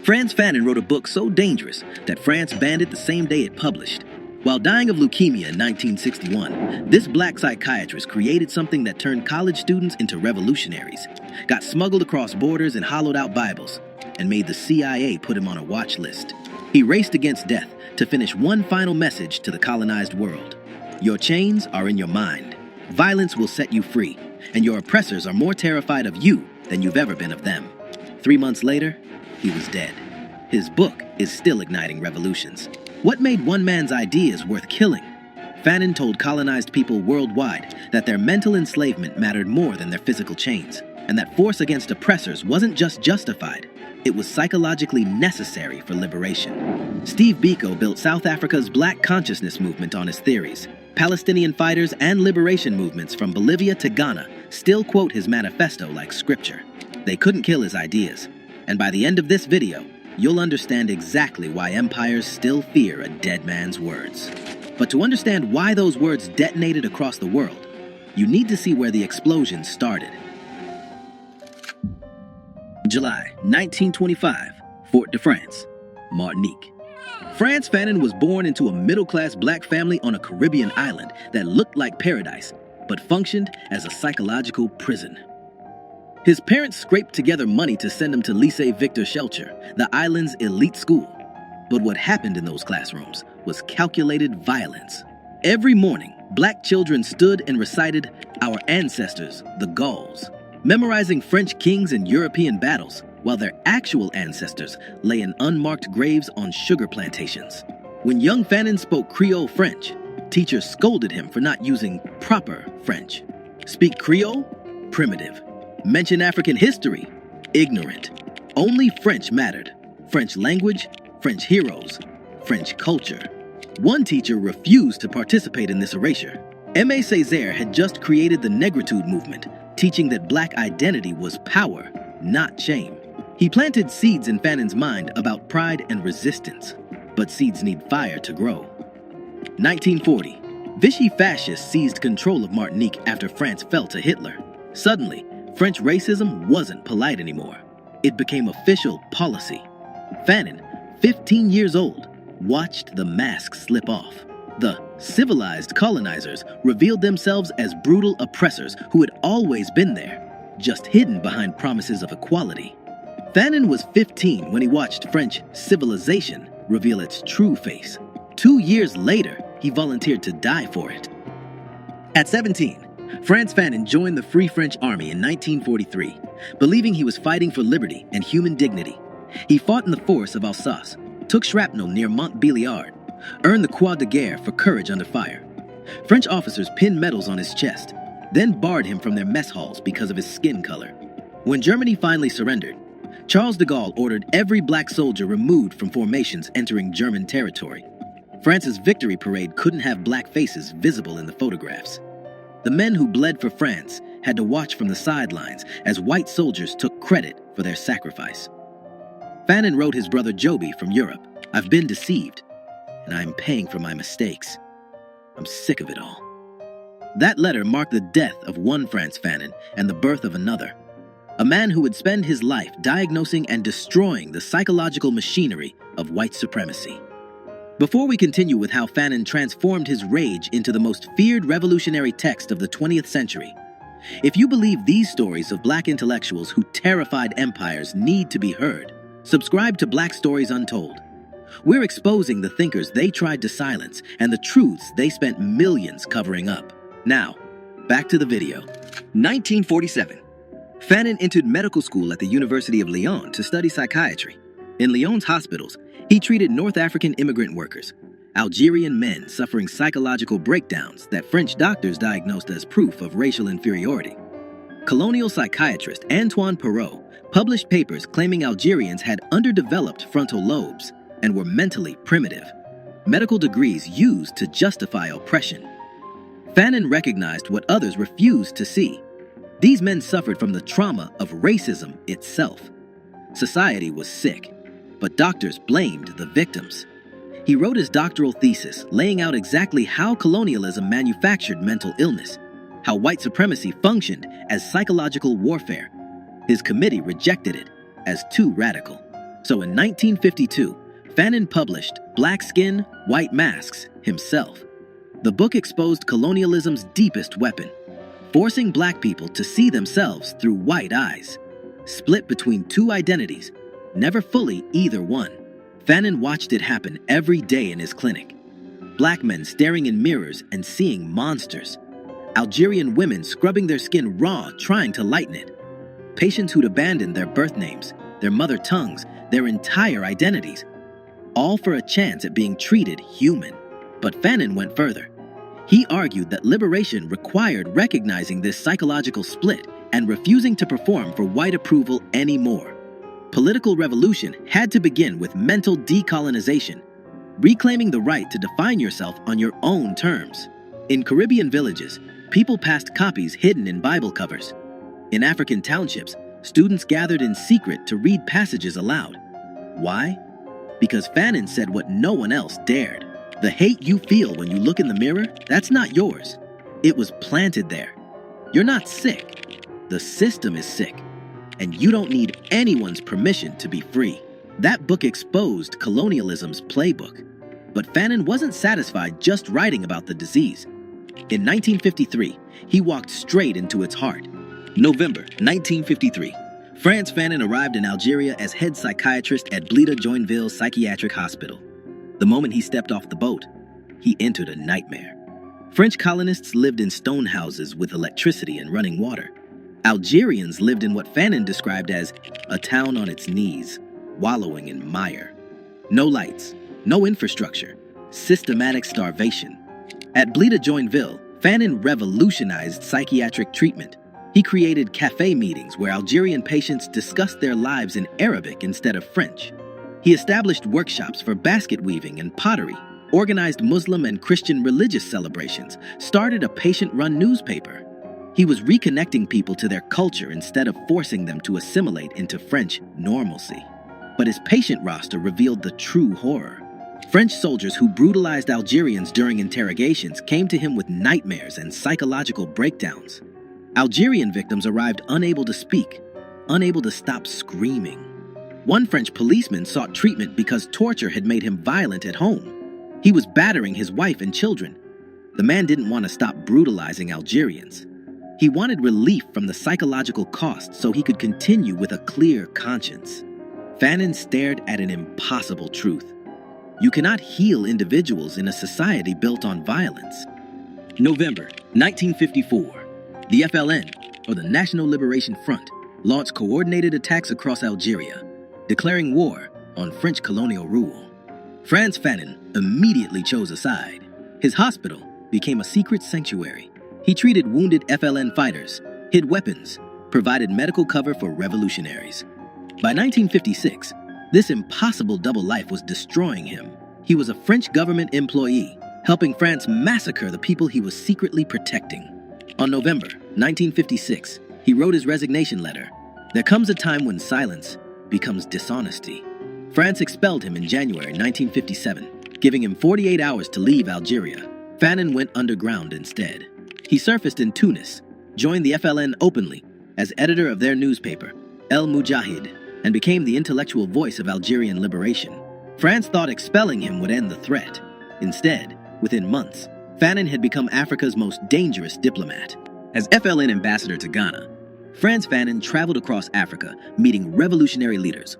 Frantz Fanon wrote a book so dangerous that France banned it the same day it published. While dying of leukemia in 1961, this black psychiatrist created something that turned college students into revolutionaries, got smuggled across borders and hollowed out Bibles, and made the CIA put him on a watch list. He raced against death to finish one final message to the colonized world. Your chains are in your mind. Violence will set you free, and your oppressors are more terrified of you than you've ever been of them. 3 months later, he was dead. His book is still igniting revolutions. What made one man's ideas worth killing? Fanon told colonized people worldwide that their mental enslavement mattered more than their physical chains, and that force against oppressors wasn't just justified, it was psychologically necessary for liberation. Steve Biko built South Africa's Black consciousness movement on his theories. Palestinian fighters and liberation movements from Bolivia to Ghana still quote his manifesto like scripture. They couldn't kill his ideas, and by the end of this video, you'll understand exactly why empires still fear a dead man's words. But to understand why those words detonated across the world, you need to see where the explosion started. July 1925, Fort-de-France, Martinique. Frantz Fanon was born into a middle-class black family on a Caribbean island that looked like paradise, but functioned as a psychological prison. His parents scraped together money to send him to Lycée Victor Schellcher, the island's elite school. But what happened in those classrooms was calculated violence. Every morning, black children stood and recited "Our ancestors, the Gauls," memorizing French kings and European battles, while their actual ancestors lay in unmarked graves on sugar plantations. When young Fanon spoke Creole French, teachers scolded him for not using proper French. Speak Creole? Primitive. Mention African history? Ignorant. Only French mattered. French language, French heroes, French culture. One teacher refused to participate in this erasure. Aimé Césaire had just created the Negritude movement, teaching that black identity was power, not shame. He planted seeds in Fanon's mind about pride and resistance, but seeds need fire to grow. 1940, Vichy fascists seized control of Martinique after France fell to Hitler. Suddenly, French racism wasn't polite anymore. It became official policy. Fanon, 15 years old, watched the mask slip off. The civilized colonizers revealed themselves as brutal oppressors who had always been there, just hidden behind promises of equality. Fanon was 15 when he watched French civilization reveal its true face. 2 years later, he volunteered to die for it. At 17, Frantz Fanon joined the Free French Army in 1943, believing he was fighting for liberty and human dignity. He fought in the forests of Alsace, took shrapnel near Montbéliard, earned the Croix de Guerre for courage under fire. French officers pinned medals on his chest, then barred him from their mess halls because of his skin color. When Germany finally surrendered, Charles de Gaulle ordered every black soldier removed from formations entering German territory. France's victory parade couldn't have black faces visible in the photographs. The men who bled for France had to watch from the sidelines as white soldiers took credit for their sacrifice. Fanon wrote his brother Joby from Europe, "I've been deceived, and I'm paying for my mistakes. I'm sick of it all." That letter marked the death of one Frantz Fanon and the birth of another, a man who would spend his life diagnosing and destroying the psychological machinery of white supremacy. Before we continue with how Fanon transformed his rage into the most feared revolutionary text of the 20th century, if you believe these stories of black intellectuals who terrified empires need to be heard, subscribe to Black Stories Untold. We're exposing the thinkers they tried to silence and the truths they spent millions covering up. Now, back to the video. 1947. Fanon entered medical school at the University of Lyon to study psychiatry. In Lyon's hospitals, he treated North African immigrant workers, Algerian men suffering psychological breakdowns that French doctors diagnosed as proof of racial inferiority. Colonial psychiatrist Antoine Perrault published papers claiming Algerians had underdeveloped frontal lobes and were mentally primitive, medical degrees used to justify oppression. Fanon recognized what others refused to see. These men suffered from the trauma of racism itself. Society was sick, but doctors blamed the victims. He wrote his doctoral thesis laying out exactly how colonialism manufactured mental illness, how white supremacy functioned as psychological warfare. His committee rejected it as too radical. So in 1952, Fanon published Black Skin, White Masks himself. The book exposed colonialism's deepest weapon, forcing black people to see themselves through white eyes, split between two identities, never fully either one. Fanon watched it happen every day in his clinic. Black men staring in mirrors and seeing monsters. Algerian women scrubbing their skin raw, trying to lighten it. Patients who'd abandoned their birth names, their mother tongues, their entire identities, all for a chance at being treated human. But Fanon went further. He argued that liberation required recognizing this psychological split and refusing to perform for white approval anymore. Political revolution had to begin with mental decolonization, reclaiming the right to define yourself on your own terms. In Caribbean villages, people passed copies hidden in Bible covers. In African townships, students gathered in secret to read passages aloud. Why? Because Fanon said what no one else dared. The hate you feel when you look in the mirror, that's not yours. It was planted there. You're not sick. The system is sick. And you don't need anyone's permission to be free. That book exposed colonialism's playbook. But Fanon wasn't satisfied just writing about the disease. In 1953, he walked straight into its heart. November 1953, Frantz Fanon arrived in Algeria as head psychiatrist at Blida-Joinville Psychiatric Hospital. The moment he stepped off the boat, he entered a nightmare. French colonists lived in stone houses with electricity and running water. Algerians lived in what Fanon described as a town on its knees, wallowing in mire. No lights, no infrastructure, systematic starvation. At Blida-Joinville, Fanon revolutionized psychiatric treatment. He created cafe meetings where Algerian patients discussed their lives in Arabic instead of French. He established workshops for basket weaving and pottery, organized Muslim and Christian religious celebrations, started a patient-run newspaper. He was reconnecting people to their culture instead of forcing them to assimilate into French normalcy. But his patient roster revealed the true horror. French soldiers who brutalized Algerians during interrogations came to him with nightmares and psychological breakdowns. Algerian victims arrived unable to speak, unable to stop screaming. One French policeman sought treatment because torture had made him violent at home. He was battering his wife and children. The man didn't want to stop brutalizing Algerians. He wanted relief from the psychological cost so he could continue with a clear conscience. Fanon stared at an impossible truth. You cannot heal individuals in a society built on violence. November 1954, the FLN, or the National Liberation Front, launched coordinated attacks across Algeria, declaring war on French colonial rule. Frantz Fanon immediately chose a side. His hospital became a secret sanctuary. He treated wounded FLN fighters, hid weapons, provided medical cover for revolutionaries. By 1956, this impossible double life was destroying him. He was a French government employee, helping France massacre the people he was secretly protecting. On November 1956, he wrote his resignation letter. There comes a time when silence becomes dishonesty. France expelled him in January 1957, giving him 48 hours to leave Algeria. Fanon went underground instead. He surfaced in Tunis, joined the FLN openly as editor of their newspaper, El Mujahid, and became the intellectual voice of Algerian liberation. France thought expelling him would end the threat. Instead, within months, Fanon had become Africa's most dangerous diplomat. As FLN ambassador to Ghana, Frantz Fanon traveled across Africa, meeting revolutionary leaders.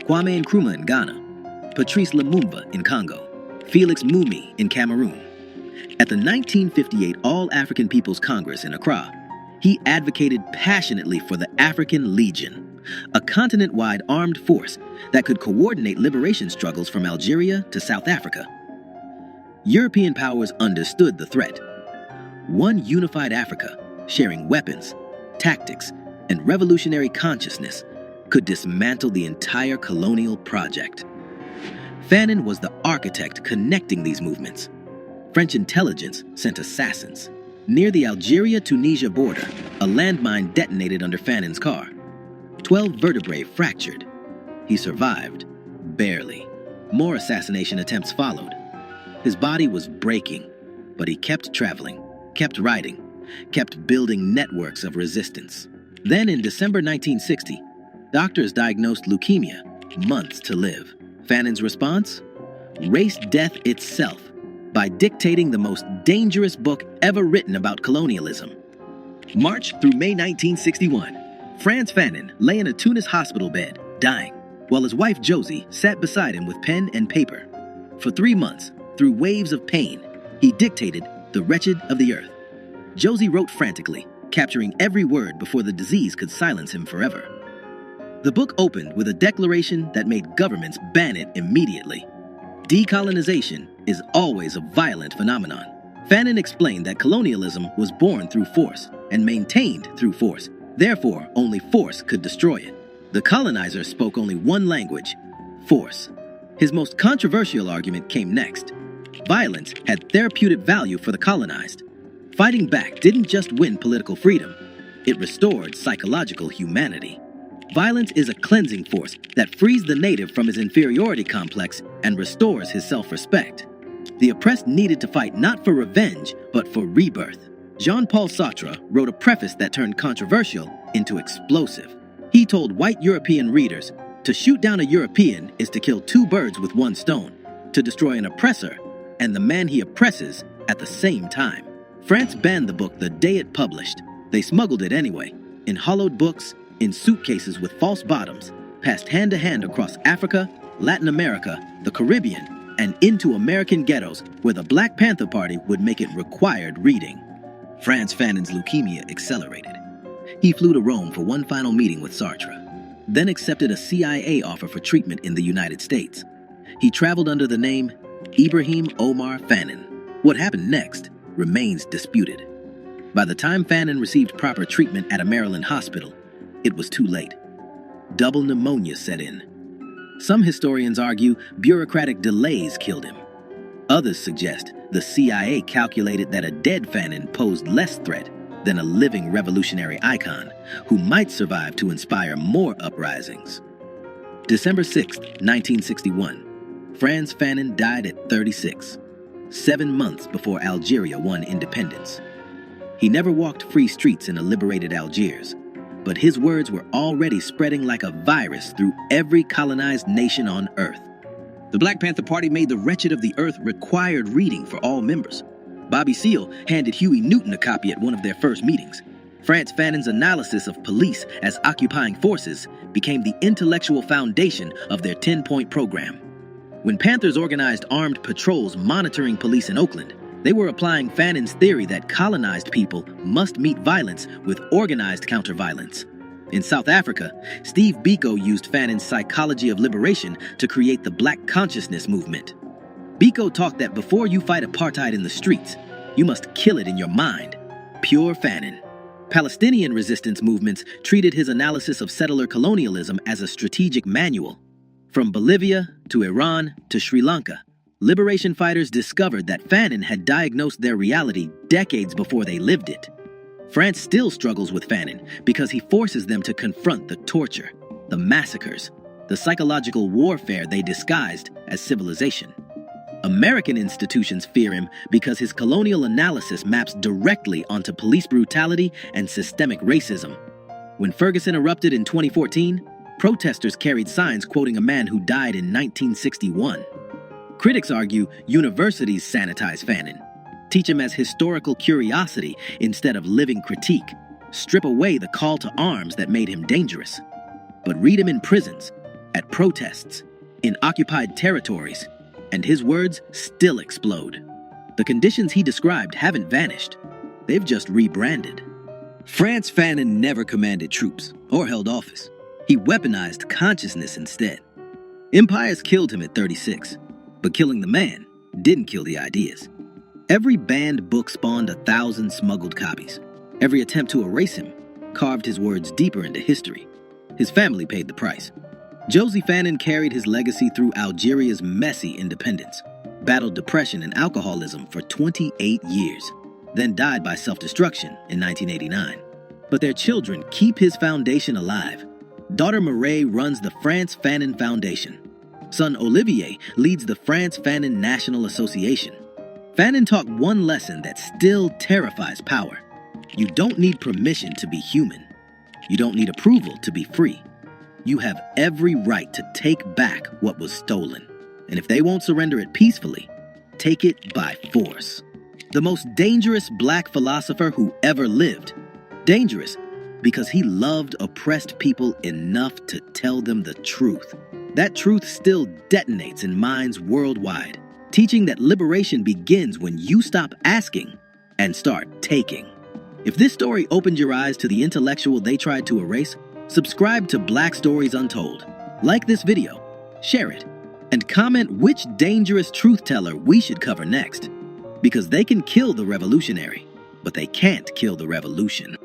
Kwame Nkrumah in Ghana, Patrice Lumumba in Congo, Felix Mumi in Cameroon. At the 1958 All-African People's Congress in Accra, he advocated passionately for the African Legion, a continent-wide armed force that could coordinate liberation struggles from Algeria to South Africa. European powers understood the threat. One unified Africa, sharing weapons, tactics, and revolutionary consciousness, could dismantle the entire colonial project. Fanon was the architect connecting these movements. French intelligence sent assassins. Near the Algeria-Tunisia border, a landmine detonated under Fanon's car. 12 vertebrae fractured. He survived, barely. More assassination attempts followed. His body was breaking, but he kept traveling, kept writing, kept building networks of resistance. Then in December 1960, doctors diagnosed leukemia, months to live. Fanon's response? Raced death itself by dictating the most dangerous book ever written about colonialism. March through May 1961, Frantz Fanon lay in a Tunis hospital bed, dying, while his wife Josie sat beside him with pen and paper. For 3 months, through waves of pain, he dictated The Wretched of the Earth. Josie wrote frantically, capturing every word before the disease could silence him forever. The book opened with a declaration that made governments ban it immediately. Decolonization is always a violent phenomenon. Fanon explained that colonialism was born through force and maintained through force. Therefore, only force could destroy it. The colonizer spoke only one language: force. His most controversial argument came next. Violence had therapeutic value for the colonized. Fighting back didn't just win political freedom, it restored psychological humanity. Violence is a cleansing force that frees the native from his inferiority complex and restores his self-respect. The oppressed needed to fight not for revenge, but for rebirth. Jean-Paul Sartre wrote a preface that turned controversial into explosive. He told white European readers, to shoot down a European is to kill 2 birds with 1 stone, to destroy an oppressor and the man he oppresses at the same time. France banned the book the day it published. They smuggled it anyway, in hollowed books, in suitcases with false bottoms, passed hand to hand across Africa, Latin America, the Caribbean, and into American ghettos where the Black Panther Party would make it required reading. Frantz Fanon's leukemia accelerated. He flew to Rome for one final meeting with Sartre, then accepted a CIA offer for treatment in the United States. He traveled under the name Ibrahim Omar Fanon. What happened next remains disputed. By the time Fanon received proper treatment at a Maryland hospital, it was too late. Double pneumonia set in. Some historians argue bureaucratic delays killed him. Others suggest the CIA calculated that a dead Fanon posed less threat than a living revolutionary icon who might survive to inspire more uprisings. December 6, 1961. Frantz Fanon died at 36, 7 months before Algeria won independence. He never walked free streets in a liberated Algiers, but his words were already spreading like a virus through every colonized nation on Earth. The Black Panther Party made The Wretched of the Earth required reading for all members. Bobby Seale handed Huey Newton a copy at one of their first meetings. Frantz Fanon's analysis of police as occupying forces became the intellectual foundation of their 10-point program. When Panthers organized armed patrols monitoring police in Oakland, they were applying Fanon's theory that colonized people must meet violence with organized counter-violence. In South Africa, Steve Biko used Fanon's psychology of liberation to create the Black consciousness movement. Biko taught that before you fight apartheid in the streets, you must kill it in your mind. Pure Fanon. Palestinian resistance movements treated his analysis of settler colonialism as a strategic manual. From Bolivia to Iran to Sri Lanka, liberation fighters discovered that Fanon had diagnosed their reality decades before they lived it. France still struggles with Fanon because he forces them to confront the torture, the massacres, the psychological warfare they disguised as civilization. American institutions fear him because his colonial analysis maps directly onto police brutality and systemic racism. When Ferguson erupted in 2014, protesters carried signs quoting a man who died in 1961. Critics argue universities sanitize Fanon, teach him as historical curiosity instead of living critique, strip away the call to arms that made him dangerous. But read him in prisons, at protests, in occupied territories, and his words still explode. The conditions he described haven't vanished. They've just rebranded. Frantz Fanon never commanded troops or held office. He weaponized consciousness instead. Empires killed him at 36, but killing the man didn't kill the ideas. Every banned book spawned 1,000 smuggled copies. Every attempt to erase him carved his words deeper into history. His family paid the price. Josie Fanon carried his legacy through Algeria's messy independence, battled depression and alcoholism for 28 years, then died by self-destruction in 1989. But their children keep his foundation alive. Daughter Mireille runs the Frantz Fanon Foundation. Son Olivier leads the Frantz Fanon National Association. Fanon taught one lesson that still terrifies power. You don't need permission to be human. You don't need approval to be free. You have every right to take back what was stolen. And if they won't surrender it peacefully, take it by force. The most dangerous black philosopher who ever lived. Dangerous because he loved oppressed people enough to tell them the truth. That truth still detonates in minds worldwide, teaching that liberation begins when you stop asking and start taking. If this story opened your eyes to the intellectual they tried to erase, subscribe to Black Stories Untold. Like this video, share it, and comment which dangerous truth teller we should cover next. Because they can kill the revolutionary, but they can't kill the revolution.